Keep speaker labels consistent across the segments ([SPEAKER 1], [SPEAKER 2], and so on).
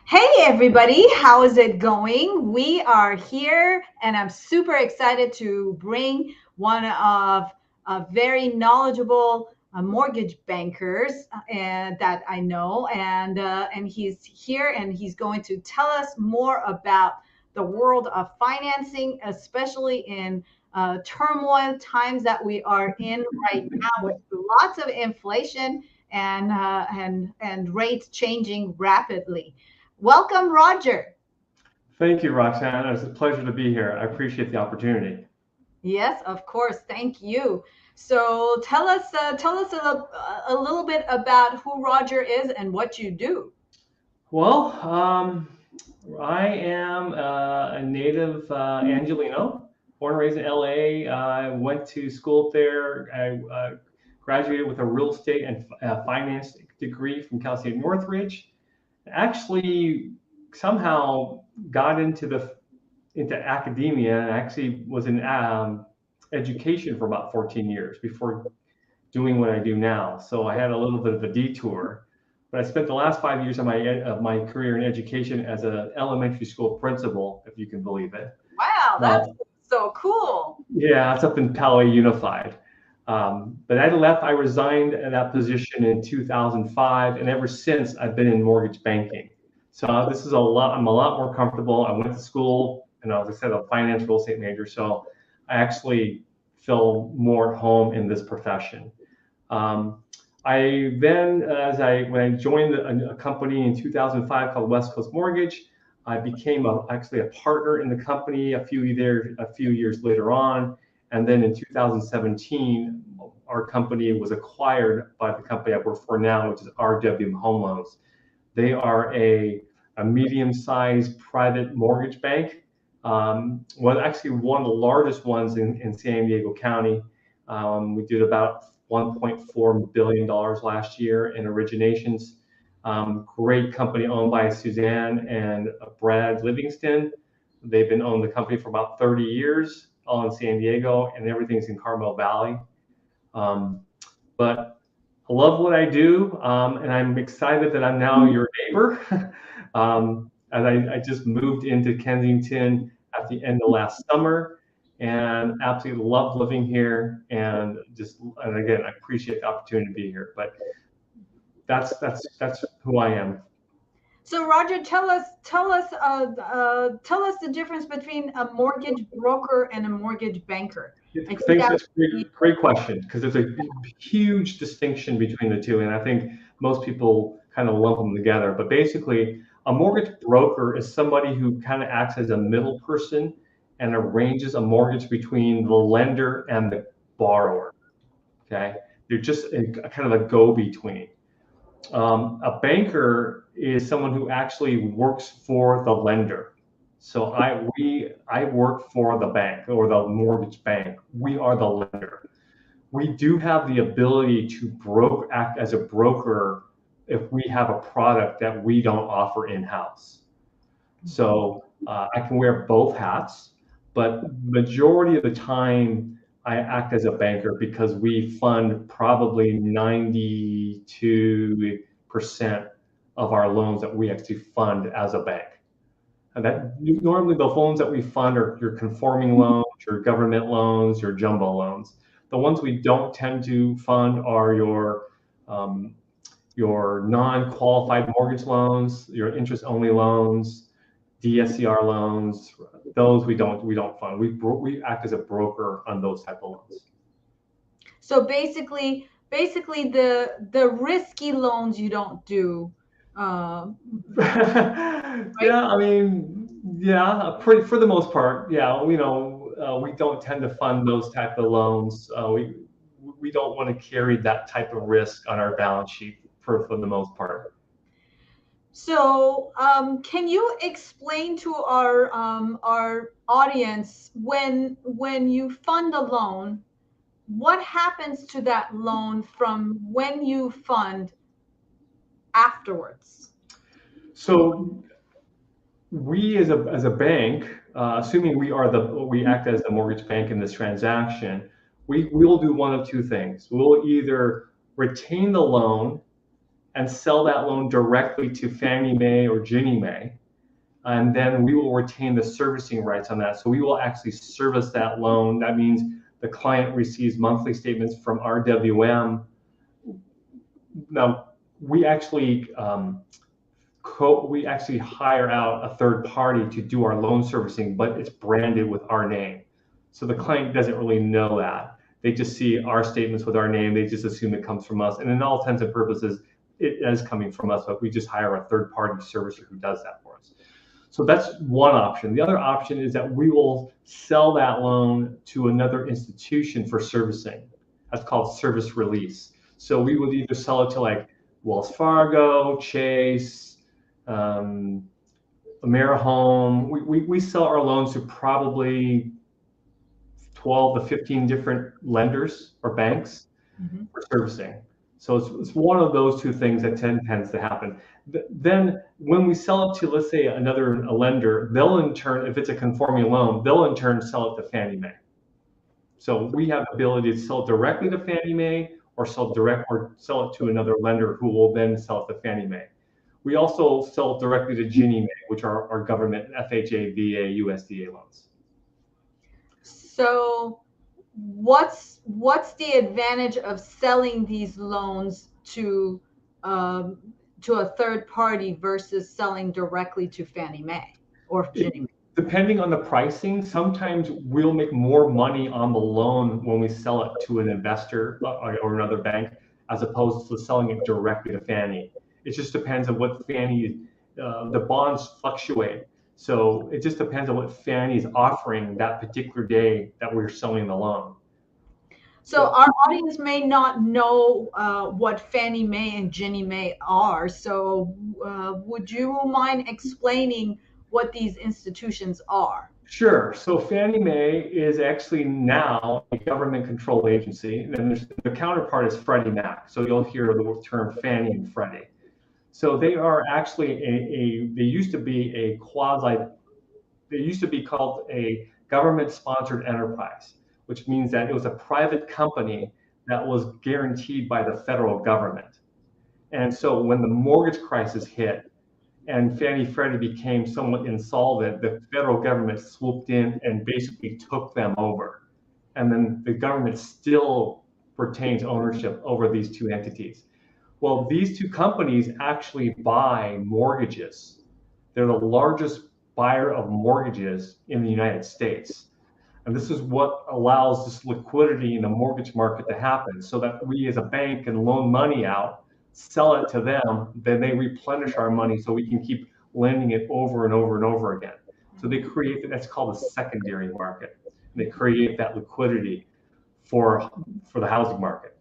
[SPEAKER 1] Hey everybody, how is it going? We are here and I'm super excited to bring one of a very knowledgeable mortgage bankers and that I know and he's here and he's going to tell us more about the world of financing, especially in turmoil times that we are in right now with lots of inflation and rates changing rapidly. Welcome, Roger.
[SPEAKER 2] Thank you, Roxanne. It's a pleasure to be here. I appreciate the opportunity.
[SPEAKER 1] Yes, of course. Thank you. So tell us a little bit about who Roger is and what you do.
[SPEAKER 2] Well, I am a native Angelino, born and raised in LA. I went to school there. I graduated with a real estate and finance degree from Cal State Northridge. Actually, somehow got into academia and actually was in education for about 14 years before doing what I do now. So I had a little bit of a detour, but I spent the last 5 years of my career in education as an elementary school principal, if you can believe it.
[SPEAKER 1] Wow,
[SPEAKER 2] Uh,
[SPEAKER 1] that's so cool.
[SPEAKER 2] yeah, it's up in Poway Unified. But I left. I resigned that position in 2005, and ever since I've been in mortgage banking. So this is a lot. I'm a lot more comfortable. I went to school, and as I said, a finance real estate major. So I actually feel more at home in this profession. Um, I then, when I joined a company in 2005 called West Coast Mortgage, I became actually a partner in the company a few years later on, and then in 2017, our company was acquired by the company I work for now, which is RWM Home Loans. They are a medium-sized private mortgage bank. Actually one of the largest ones in San Diego County. We did about $1.4 billion last year in originations. Great company owned by Suzanne and Brad Livingston. They've been owning the company for about 30 years, all in San Diego, and everything's in Carmel Valley. Um, but I love what I do, and I'm excited that I'm now your neighbor. As I just moved into Kensington at the end of last summer, and absolutely love living here. And again, I appreciate the opportunity to be here. But that's who I am.
[SPEAKER 1] So Roger, tell us the difference between a mortgage broker and a mortgage banker. I think
[SPEAKER 2] Thanks.
[SPEAKER 1] that
[SPEAKER 2] That's a
[SPEAKER 1] would be
[SPEAKER 2] great question because there's a huge distinction between the two, and I think most people kind of lump them together. But basically, a mortgage broker is somebody who kind of acts as a middle person and arranges a mortgage between the lender and the borrower. Okay, they're just a kind of a go-between. A banker is someone who actually works for the lender. So I work for the bank or the mortgage bank. We are the lender. We do have the ability to act as a broker if we have a product that we don't offer in-house. So I can wear both hats, but majority of the time I act as a banker because we fund probably 92% of our loans that we actually fund as a bank. And that normally the loans that we fund are your conforming loans, your government loans, your jumbo loans. The ones we don't tend to fund are um, your non-qualified mortgage loans, your interest-only loans, DSCR loans. Those we don't fund. We act as a broker on those type of loans.
[SPEAKER 1] so basically the risky loans you don't do. Uh, right?
[SPEAKER 2] Yeah, I mean, yeah, pretty for the most part. Yeah, we don't tend to fund those type of loans. We don't want to carry that type of risk on our balance sheet for the most part.
[SPEAKER 1] So, can you explain to our audience when you fund a loan, what happens to that loan from when you fund afterwards?
[SPEAKER 2] So we as a bank, assuming we act as the mortgage bank in this transaction, we will do one of two things. We'll either retain the loan and sell that loan directly to Fannie Mae or Ginnie Mae. And then we will retain the servicing rights on that. So we will actually service that loan. That means the client receives monthly statements from RWM. Now, we actually hire out a third party to do our loan servicing, but it's branded with our name. So the client doesn't really know that. They just see our statements with our name. They just assume it comes from us. And in all intents and purposes, it is coming from us, but we just hire a third party servicer who does that for us. So that's one option. The other option is that we will sell that loan to another institution for servicing. That's called service release. So we would either sell it to like Wells Fargo, Chase, AmeriHome. We sell our loans to probably 12 to 15 different lenders or banks for servicing. So it's one of those two things that tends to happen. Then when we sell it to, let's say, a lender, they'll in turn, if it's a conforming loan, they'll in turn sell it to Fannie Mae. So we have the ability to sell it directly to Fannie Mae or sell it to another lender who will then sell it to Fannie Mae. We also sell it directly to Ginnie Mae, which are our government FHA, VA, USDA loans.
[SPEAKER 1] So what's the advantage of selling these loans to a third party versus selling directly to Fannie Mae or Ginnie Mae?
[SPEAKER 2] Depending on the pricing, sometimes we'll make more money on the loan when we sell it to an investor or another bank, as opposed to selling it directly to Fannie. It just depends on what Fannie, the bonds fluctuate. So it just depends on what Fannie is offering that particular day that we're selling the loan.
[SPEAKER 1] So our audience may not know what Fannie Mae and Ginnie Mae are. So would you mind explaining what these institutions are?
[SPEAKER 2] Sure. So Fannie Mae is actually now a government-controlled agency, and then the counterpart is Freddie Mac. So you'll hear the term Fannie and Freddie. So they are actually they used to be called a government-sponsored enterprise, which means that it was a private company that was guaranteed by the federal government. And so when the mortgage crisis hit and Fannie Freddie became somewhat insolvent, the federal government swooped in and basically took them over. And then the government still retains ownership over these two entities. Well, these two companies actually buy mortgages. They're the largest buyer of mortgages in the United States. And this is what allows this liquidity in the mortgage market to happen, so that we as a bank can loan money out, sell it to them, then they replenish our money so we can keep lending it over and over and over again. So they create, that's called a secondary market. And they create that liquidity for the housing market.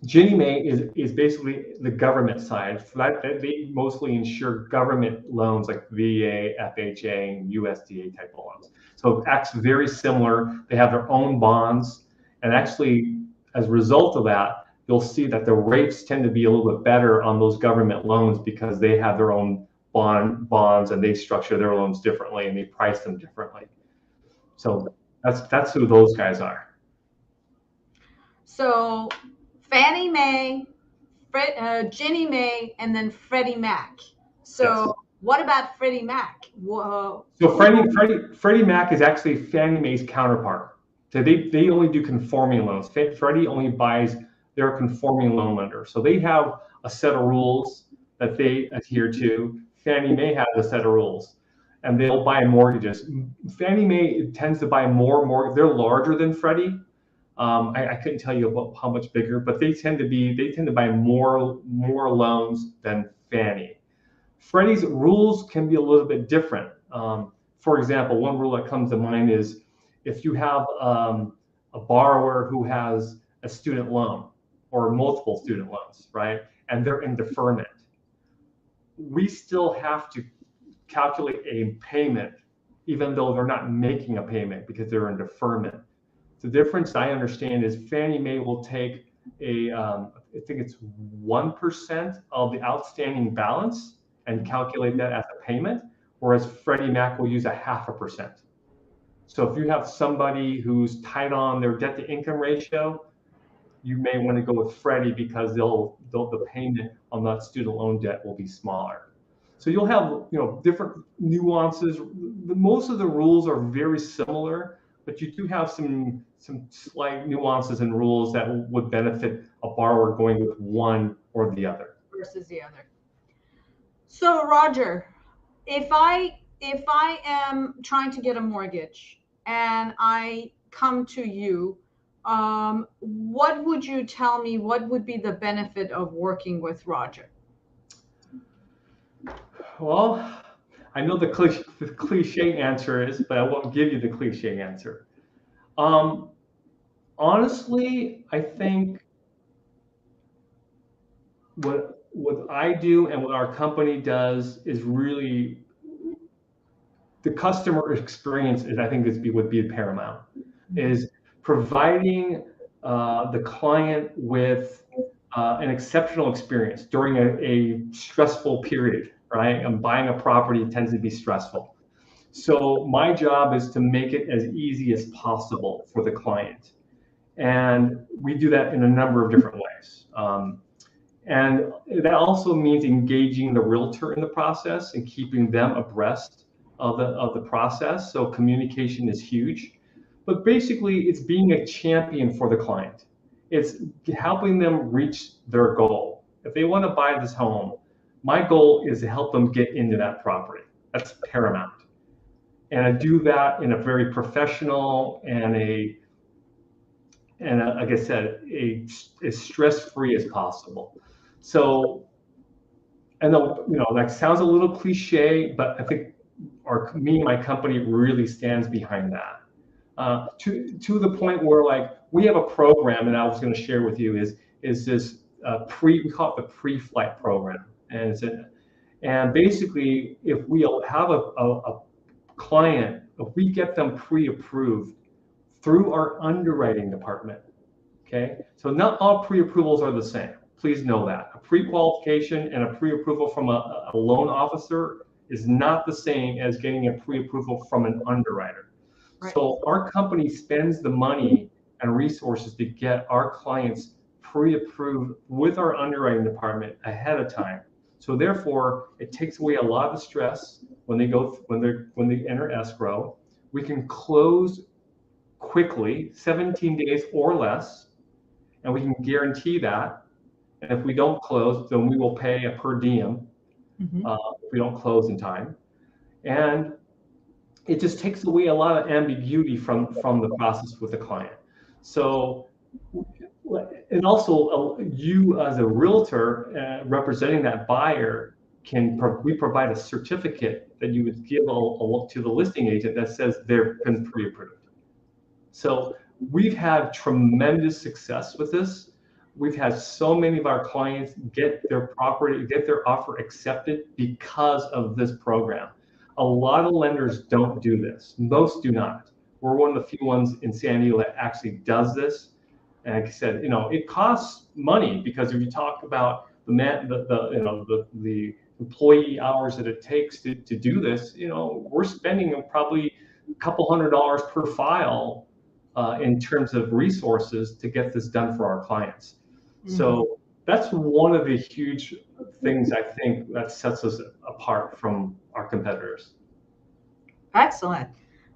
[SPEAKER 2] Ginnie Mae is basically the government side. For that, they mostly insure government loans like VA, FHA, and USDA type of loans. So it acts very similar. They have their own bonds. And actually, as a result of that, you'll see that the rates tend to be a little bit better on those government loans because they have their own bonds and they structure their loans differently and they price them differently. So that's who those guys are.
[SPEAKER 1] So Fannie Mae, Ginnie Mae, and then Freddie Mac. So yes. What about Freddie Mac?
[SPEAKER 2] So Freddie Mac is actually Fannie Mae's counterpart. So they only do conforming loans. Freddie only buys, they're a conforming loan lender. So they have a set of rules that they adhere to. Fannie Mae has a set of rules, and they'll buy mortgages. Fannie Mae tends to buy more mortgages. They're larger than Freddie. I couldn't tell you about how much bigger, but they tend to buy more loans than Fannie. Freddie's rules can be a little bit different. For example, one rule that comes to mind is if you have a borrower who has a student loan or multiple student loans, right, and they're in deferment, we still have to calculate a payment even though they're not making a payment because they're in deferment. The difference I understand is Fannie Mae will take I think it's 1% of the outstanding balance and calculate that as a payment, whereas Freddie Mac will use 0.5%. So if you have somebody who's tight on their debt to income ratio, you may want to go with Freddie because the payment on that student loan debt will be smaller. So you'll have different nuances. Most of the rules are very similar, but you do have some slight nuances and rules that would benefit a borrower going with one or the other.
[SPEAKER 1] Versus the other. So Roger, if I am trying to get a mortgage and I come to you, what would you tell me? What would be the benefit of working with Roger?
[SPEAKER 2] Well, I know the cliche answer is, but I won't give you the cliche answer. Um, Honestly, I think what I do and what our company does is really the customer experience is, I think, would be paramount. Is providing the client with an exceptional experience during a stressful period, right? And buying a property tends to be stressful. So my job is to make it as easy as possible for the client. And we do that in a number of different ways. And that also means engaging the realtor in the process and keeping them abreast of the process. So communication is huge. But basically, it's being a champion for the client. It's helping them reach their goal. If they want to buy this home, my goal is to help them get into that property. That's paramount. And I do that in a very professional and like I said, as stress-free as possible. So, I know, that sounds a little cliche, but I think me and my company really stands behind that. To the point where, like, we have a program that I was going to share with you is this we call it the pre-flight program, and basically, if we have a client, if we get them pre-approved through our underwriting department, okay? So not all pre-approvals are the same. Please know that. A pre-qualification and a pre-approval from a loan officer is not the same as getting a pre-approval from an underwriter. Right. So our company spends the money and resources to get our clients pre-approved with our underwriting department ahead of time. So therefore, it takes away a lot of the stress when they enter escrow. We can close quickly, 17 days or less, and we can guarantee that. And if we don't close, then we will pay a per diem if we don't close in time. And it just takes away a lot of ambiguity from the process with the client. So, and also you as a realtor representing that buyer we provide a certificate that you would give to the listing agent that says they've been pre-approved. So we've had tremendous success with this. We've had so many of our clients get their offer accepted because of this program. A lot of lenders don't do this. Most do not. We're one of the few ones in San Diego that actually does this. And like I said, it costs money because if you talk about the employee hours that it takes to do this, we're spending probably a couple $100 per file in terms of resources to get this done for our clients. So that's one of the huge things I think that sets us apart from our competitors.
[SPEAKER 1] Excellent.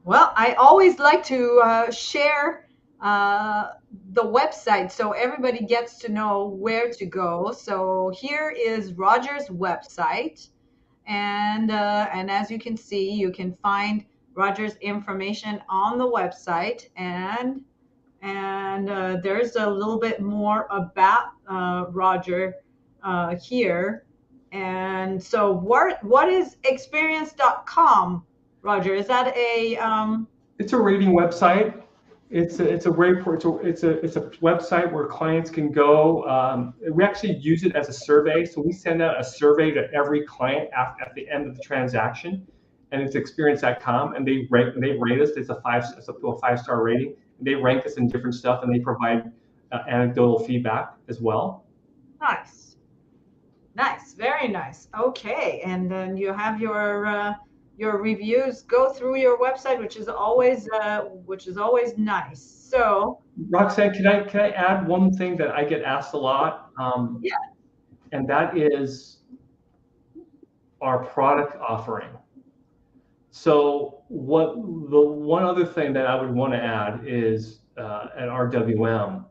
[SPEAKER 1] Well, I always like to share the website so everybody gets to know where to go. So here is Roger's website, and as you can see, you can find Roger's information on the website, and there's a little bit more about Roger here. And so what is experience.com, Roger? Is that
[SPEAKER 2] It's a rating website. It's a website where clients can go. We actually use it as a survey. So we send out a survey to every client at the end of the transaction, and it's experience.com, and they rate us. It's a 5-star rating. They rank us in different stuff, and they provide anecdotal feedback as well.
[SPEAKER 1] Nice, very nice. Okay, and then you have your your reviews, go through your website, which is always nice. So
[SPEAKER 2] Roxanne, can I add one thing that I get asked a lot,
[SPEAKER 1] yeah.
[SPEAKER 2] and that is our product offering. So the one other thing that I would want to add is at RWM,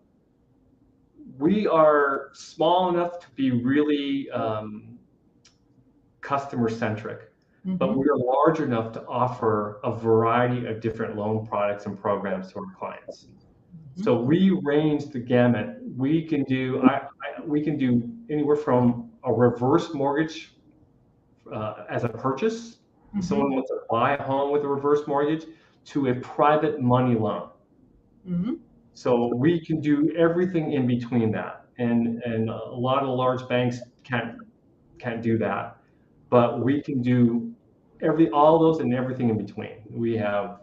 [SPEAKER 2] we are small enough to be really customer centric, but we are large enough to offer a variety of different loan products and programs to our clients. So we range the gamut. We can do anywhere from a reverse mortgage as a purchase. If someone wants to buy a home with a reverse mortgage, to a private money loan. So we can do everything in between that, and a lot of the large banks can't do that, but we can do all those and everything in between. We have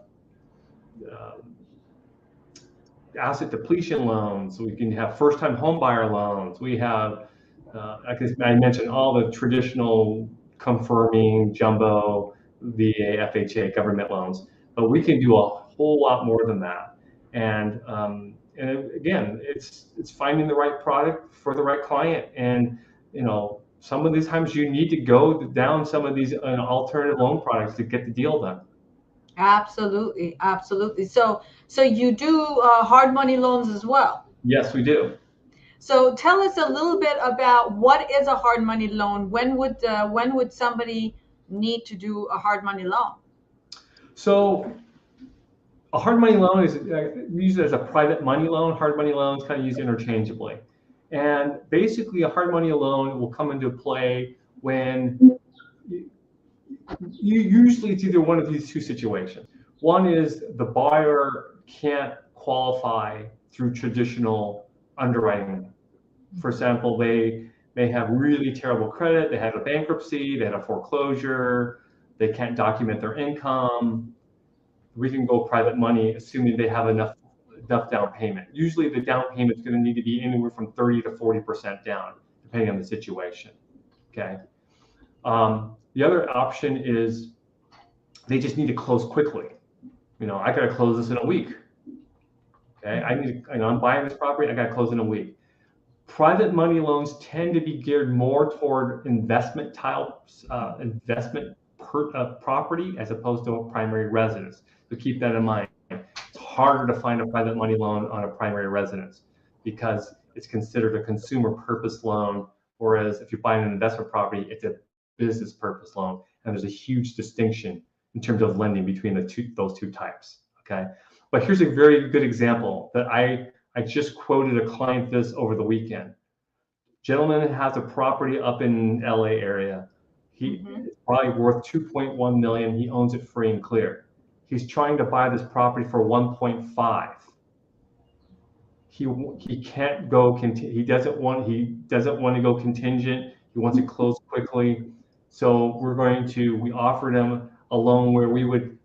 [SPEAKER 2] asset depletion loans. We can have first-time home buyer loans. We have, I mentioned all the traditional confirming jumbo VA, FHA government loans, but we can do a whole lot more than that. And again, it's finding the right product for the right client. And some of these times you need to go down some of these alternative loan products to get the deal done.
[SPEAKER 1] Absolutely, absolutely. So you do hard money loans as well.
[SPEAKER 2] Yes, we do.
[SPEAKER 1] So tell us a little bit about what is a hard money loan. When would somebody need to do a hard money loan?
[SPEAKER 2] So a hard money loan is we use it as a private money loan. Hard money loans kind of used interchangeably. And basically a hard money loan will come into play when usually it's either one of these two situations. One is the buyer can't qualify through traditional underwriting. For example, they may have really terrible credit, they had a bankruptcy, they had a foreclosure, they can't document their income. We can go private money assuming they have enough down payment. Usually the down payment is going to need to be anywhere from 30 to 40% down, depending on the situation. Okay. The other option is they just need to close quickly. I got to close this in a week. Okay, I'm buying this property, I got to close in a week. Private money loans tend to be geared more toward investment types, property as opposed to a primary residence. So keep that in mind. It's harder to find a private money loan on a primary residence because it's considered a consumer purpose loan, whereas if you're buying an investment property, it's a business purpose loan, and there's a huge distinction in terms of lending between those two types. Okay, but here's a very good example that I just quoted a client this over the weekend. Gentleman has a property up in LA area. It's probably worth 2.1 million. He owns it free and clear. He's trying to buy this property for 1.5. He can't go. He doesn't want to go contingent. He wants to close quickly. So we offered him a loan where we would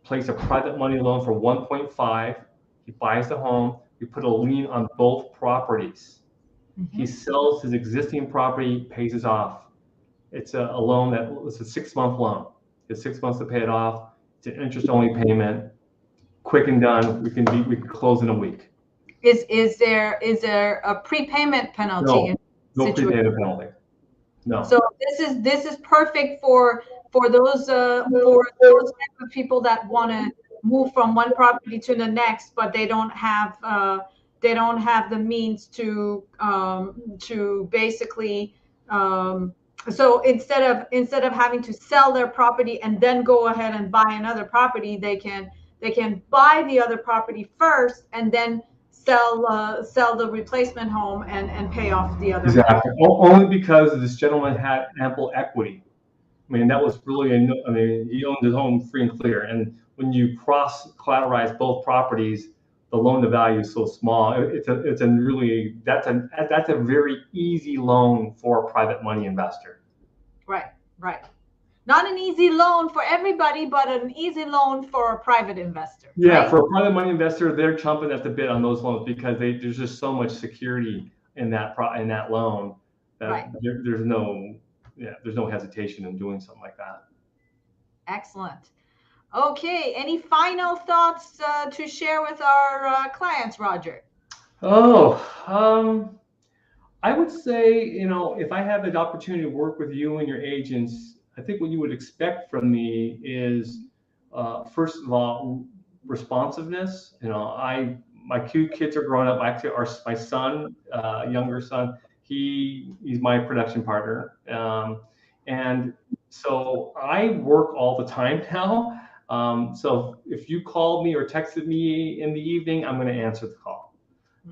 [SPEAKER 2] place a private money loan for 1.5. He buys the home. We put a lien on both properties. He sells his existing property, pays us off. It's a loan it's a 6-month loan. It's 6 months to pay it off. It's an interest-only payment, quick and done. We can close in a week.
[SPEAKER 1] Is there a prepayment penalty?
[SPEAKER 2] No prepayment penalty. No.
[SPEAKER 1] So this is perfect for those type of people that want to move from one property to the next, but they don't have the means to basically. So instead of having to sell their property and then go ahead and buy another property, they can buy the other property first and then sell the replacement home and pay off the other.
[SPEAKER 2] Exactly. Only because this gentleman had ample equity. I mean, that was really, he owned his home free and clear. And when you cross collateralize both properties, the loan to value is so small. That's a very easy loan for a private money investor.
[SPEAKER 1] Right. Not an easy loan for everybody, but an easy loan for a private investor.
[SPEAKER 2] Yeah,
[SPEAKER 1] right?
[SPEAKER 2] For a private money investor, they're chomping at the bit on those loans because there's just so much security in that loan that there's no hesitation in doing something like that.
[SPEAKER 1] Excellent. Okay, any final thoughts to share with our clients, Roger?
[SPEAKER 2] Oh, I would say, if I have the opportunity to work with you and your agents, I think what you would expect from me is, first of all, responsiveness. My two kids are growing up. Actually, my son, younger son, he's my production partner, and so I work all the time now. So if you called me or texted me in the evening, I'm going to answer the call,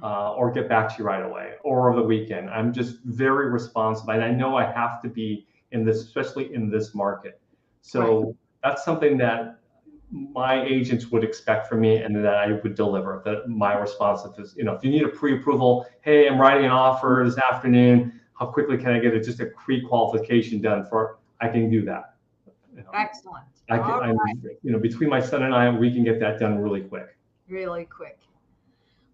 [SPEAKER 2] or get back to you right away, or over the weekend. I'm just very responsive, and I know I have to be in this, especially in this market.
[SPEAKER 1] Right.
[SPEAKER 2] So that's something that my agents would expect from me, and that I would deliver. That my responsiveness. If you need a pre-approval, hey, I'm writing an offer this afternoon. How quickly can I get just a pre-qualification done for? I can do that. You know,
[SPEAKER 1] Excellent.
[SPEAKER 2] I can.
[SPEAKER 1] All
[SPEAKER 2] I'm.
[SPEAKER 1] right.
[SPEAKER 2] Between my son and I, we can get that done really quick.
[SPEAKER 1] Really quick.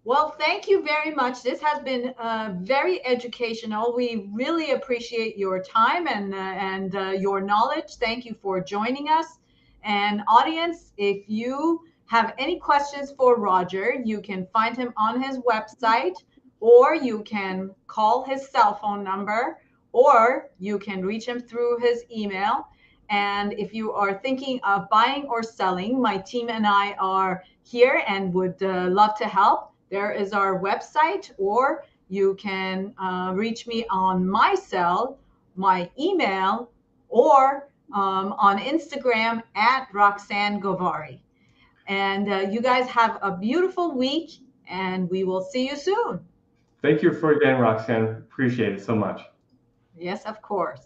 [SPEAKER 1] Well, thank you very much. This has been very educational. We really appreciate your time and your knowledge. Thank you for joining us. And audience, if you have any questions for Roger, you can find him on his website, or you can call his cell phone number, or you can reach him through his email. And if you are thinking of buying or selling, my team and I are here and would love to help. There is our website, or you can reach me on my cell, my email, or on Instagram at Roxanne Govari. And you guys have a beautiful week, and we will see you soon.
[SPEAKER 2] Thank you for again, Roxanne. Appreciate it so much.
[SPEAKER 1] Yes, of course.